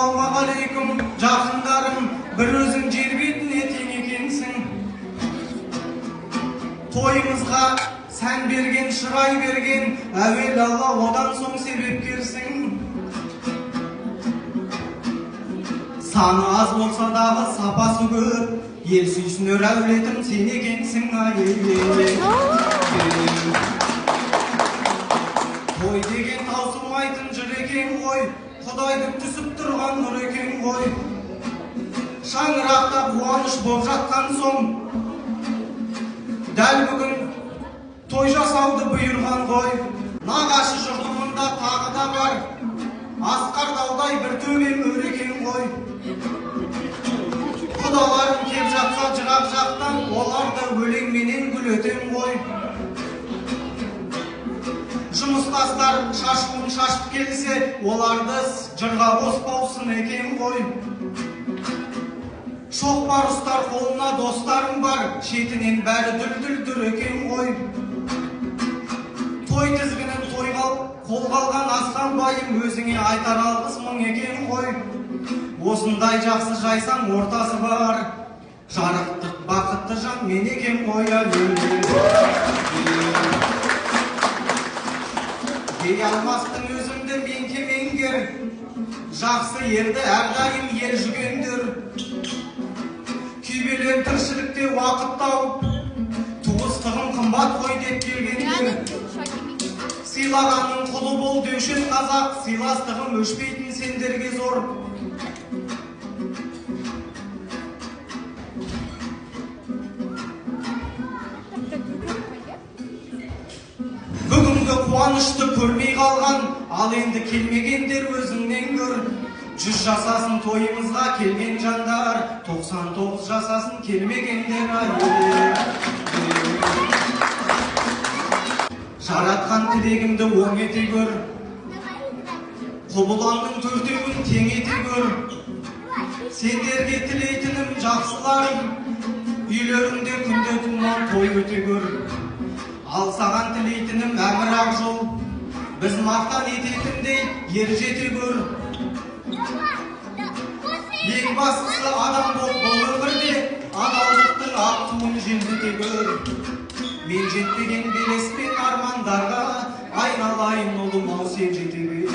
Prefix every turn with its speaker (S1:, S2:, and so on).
S1: Ассалаумағалейкум, жақындарым, бір өзің жер бетіне тең екенсің. Тойымызға сән берген, шырай берген, әуел Алла, одан соң себепкерсің. Саны аз болса дағы сапасы көп, ел сүйсінер әулетім сен екенсің. Той деген таусылмайтын жыр екен ғой, Құдайды түсіп тұрған нұр екен ғой. Шаңырақта қуаныш боп жатқан соң, дәл бүгін той жасауды бұйырған ғой. Нағашы жұртымында тағы да бар, асқар таудай бір төбе мөр екен ғой. Құдаларым кеп жатса жырақ жақтан, оларды өлеңменен гүл өтем ғой. Жұмыстастар шашуын шашып келсе, оларды жырға қоспаусын екен ғой. Шоқпар ұстар қолына достарым бар, шетінен бәрі дүр екен ғой. Той тізгінін қолға алған асқан байым өзіңе айтар алғыс мың екен ғой. Осындай жақсы жайсаң ортасы бар, жарықтық бақытты жан мен екен ғой. Дей алмастың өзімді менке меңгер, жақсы ерді әрдайым ел жүгендір. Күйбелең тіршілікте уақыт тауып, туыстығым қымбат қой деп келгендер. Сыйлағанның құлы бол деуші қазақ, сыйластығым өшпейтін сендерге зор. Бүгінгі қуанышты көрмей қалған, ал енді келмегендер өзіңнен көр. 100 жасасын тойымызға келген жандар, 99 жасасын келмегендер. Жаратқан тілегімді оң ете көр, құбыланның төртеуін тең ете көр. Сендерге тілейтінім жақсыларым, үйлеріңде күнде туған той өте көр. Ал саған тілейтінім әмір ақ жол, біз мақтан ететіндей ер жете көр. Ең бастысы адам болып бұл өмірде, адалдықтың ақ туын желдете көр. Мен жетпеген белес пен армандарға, айналайын ұлым ау сен жете көр.